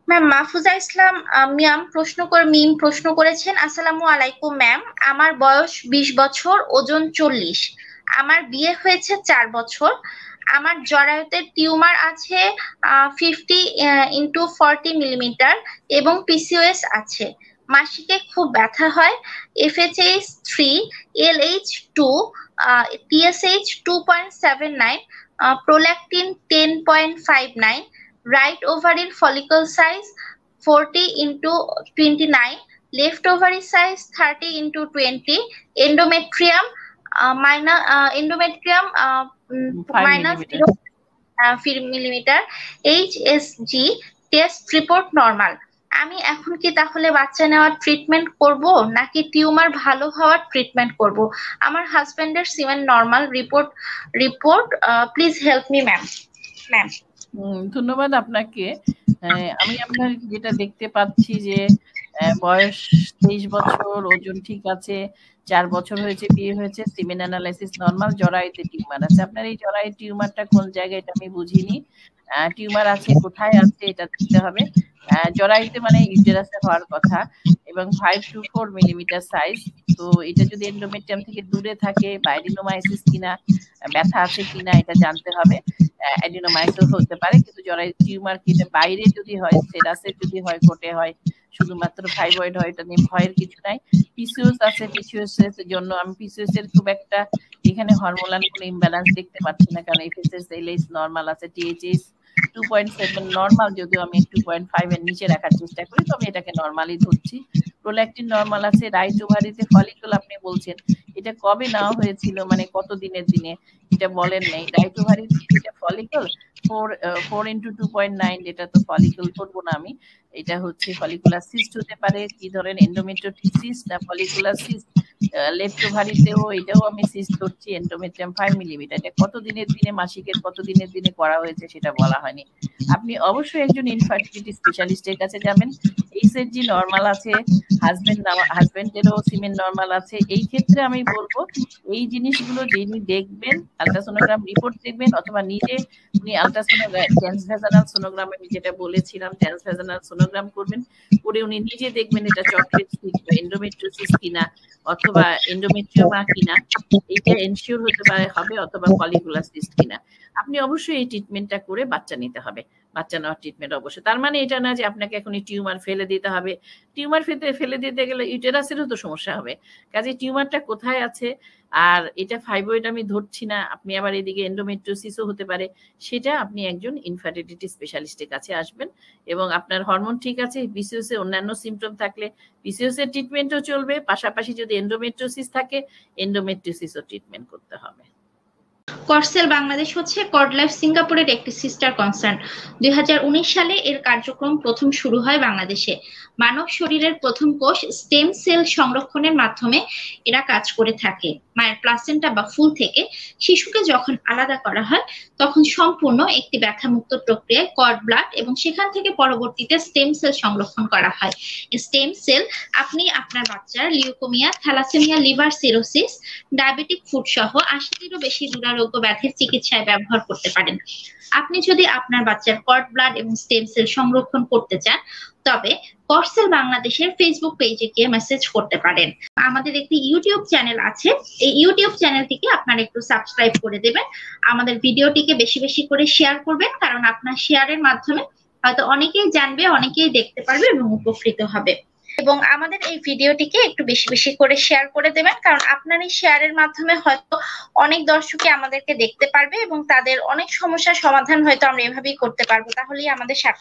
Ma'am Mahfuza ইসলাম মিম প্রশ্ন করেছেন। আসসালামু আলাইকুম ম্যাম, আমার বয়স 20 বছর, ওজন 40। আমার বিয়ে হয়েছে 4 বছর। আমার জরায়ুতে টিউমার আছে 50 × 40 মিলিমিটার এবং পিসিওএস আছে। মাসিকে খুব ব্যথা হয়। FHH3, LH2, TSH 2.79, prolactin 10.59, right ovary follicle size 40 × 29, left ovary size 30 × 20, endometrium five minus millimetre 0 millimeter, HSG test report normal. আমি এখন কি তাহলে বাচ্চা নেওয়ার ট্রিটমেন্ট করব নাকি টিউমার ভালো হওয়ার ট্রিটমেন্ট করব? আমার হাজবেন্ডের semen normal report please help me ma'am. ধন্যবাদ আপনাকে। আমি আপনার যেটা দেখতে পাচ্ছি যে বয়স 23 বছর, ওজন ঠিক আছে, 4 বছর হয়েছে, বিয়ে হয়েছে, সিমেন অ্যানালাইসিস নরমাল, জরায়ুতে টিউমার আছে। আপনার এই জরায়ু টিউমারটা কোন জায়গায় এটা আমি বুঝিনি। টিউমার আছে কোথায় আছে এটা দেখতে হবে। জরায়ুতে মানে ইউটেরাসে হওয়ার কথা এবং 5 to 4 মিলিমিটার সাইজ। তো এটা যদি এন্ডোমেট্রিয়াম থেকে দূরে থাকে, বাইরিনোমাইসিস কিনা, ব্যথা আছে কিনা এটা জানতে হবে। অ্যাডিনোমাইসিস হতে পারে, কিন্তু জরায়ু টিউমার কিনা বাইরে যদি হয়, সেরাসে যদি হয়, কোটে হয়, শুধুমাত্র ফাইব্রয়েড হয়, এটা নিয়ে ভয়ের কিছু নাই। পিসিওএস আছে, পিসিওএস এর জন্য আমি পিসিওএস এর খুব একটা এখানে হরমোনাল কোনো ইমব্যালেন্স দেখতে পাচ্ছি না, কারণ এফএসএস এলএইচ নরমাল আছে, টিএইচএস 2.7 নরমাল, যদিও আমি 2.5 এর নিচে রাখার চেষ্টা করি, তো আমি এটাকে নরমালি ধরছি। প্রোল্যাকটিন নরমাল আছে। রাইট ওভারিতে ফলিকল আপনি বলছেন, এটা কবে নেওয়া হয়েছিল, মানে কত দিনের দিনে, এটা বলেন নাই। রাইট ওভারিতে এটা ফলিকল 4 × 2.9, এটা তো ফলিকল ধরবো না আমি। এটা হচ্ছে ফলিকুলার সিস্ট হতে পারে। কি ধরেন, এন্ডোমেট্রিয়াম সিস্ট না ফলিকুলার সিস্ট। লেফট ওভারিতেও এটাও আমি সিস্ট ধরছি, এন্ডোমেট্রিয়াম 5 মিলিমিটার। এটা কত দিনের দিনে, মাসিকের কত দিনের দিনে করা হয়েছে সেটা বলা হয়নি। আপনি অবশ্যই একজন ইনফার্টিলিটি স্পেশালিস্টের কাছে যাবেন। এইচএসজি নরমাল আছে, হাজবেন্ডেরও সিমেন নরমাল আছে। এই ক্ষেত্রে আমি বলবো এই জিনিসগুলো যিনি দেখবেন, আলট্রাসোনোগ্রাম রিপোর্ট দেখবেন, অথবা নিজে উনি আলট্রাসোনোগ্রাম, ট্রান্সভ্যাজানাল সোনোগ্রাম আমি যেটা বলেছিলাম, ট্রান্সভ্যাজানাল সোনোগ্রাম করবেন, করে উনি নিজে দেখবেন এটা চকলেট এন্ডোমেট্রিওসিস কিনা, অথবা এন্ডোমেট্রিওমা কিনা, এটা এনশিওর হতে পারে হবে, অথবা ফলিকুলার সিস্ট কিনা। আপনি অবশ্যই এই ট্রিটমেন্টটা করে বাচ্চা নিতে হবে। বাচ্চা নেওয়ার ট্রিটমেন্ট অবশ্যই। তার মানে এটা না যে আপনাকে এখন টিউমার ফেলে দিতে হবে। টিউমার ফেলে দিতে গেলে ইউটেরাসেরও তো সমস্যা হবে। কাজে টিউমারটা কোথায় আছে, আর এটা ফাইব্রয়েড আমি ধরছি না, আপনি আবার এদিকে এন্ডোমেট্রিওসিসও হতে পারে, সেটা আপনি একজন ইনফার্টিলিটি স্পেশালিস্টের কাছে আসবেন। এবং আপনার হরমোন ঠিক আছে, পিসিওএস এর অন্যান্য সিমটম থাকলে পিসিওএস এর ট্রিটমেন্টও চলবে, পাশাপাশি যদি এন্ডোমেট্রিওসিস থাকে এন্ডোমেট্রিওসিসও ট্রিটমেন্ট করতে হবে। করসেল বাংলাদেশ হচ্ছে কর্ড লাইফ সিঙ্গাপুরের একটি সিস্টার কনসার্ন। 2019 সালে এর কার্যক্রম প্রথম শুরু হয় বাংলাদেশে। মানব শরীরের প্রথম কোষ স্টেম সেল সংরক্ষণের মাধ্যমে এরা কাজ করে থাকে। মায়ের প্লাসেন্টা বা ফুল থেকে শিশুকে যখন আলাদা করা হয়, তখন সম্পূর্ণ একটি ব্যথামুক্ত প্রক্রিয়ায় কর্ড ব্লাড এবং সেখান থেকে পরবর্তীতে স্টেম সেল সংরক্ষণ করা হয়। স্টেম সেল আপনি আপনার বাচ্চার leukaemia, thalassaemia, liver cirrhosis, diabetic food সহ 80-টিরও বেশি দুরারোগ্য ব্যাধির চিকিৎসায় ব্যবহার করতে পারেন। আপনি যদি আপনার বাচ্চার কর্ড ব্লাড এবং স্টেম সেল সংরক্ষণ করতে চান, তবে করসেল বাংলাদেশের ফেসবুক পেজে গিয়ে মেসেজ করতে পারেন। আমাদের একটি ইউটিউব চ্যানেল আছে, এই ইউটিউব চ্যানেলটিকে আপনারা একটু সাবস্ক্রাইব করে দেবেন। আমাদের ভিডিওটিকে বেশি বেশি করে শেয়ার করবেন, কারণ আপনার শেয়ারের মাধ্যমে হয়তো অনেকেই জানবে, অনেকেই দেখতে পারবে এবং উপকৃত হবে। এবং আমাদের এই ভিডিওটিকে একটু বেশি বেশি করে শেয়ার করে দেবেন, কারণ আপনার এই শেয়ারের মাধ্যমে হয়তো অনেক দর্শকই আমাদেরকে দেখতে পারবে এবং তাদের অনেক সমস্যার সমাধান হয়তো আমরা এভাবেই করতে পারবো। তাহলেই আমাদের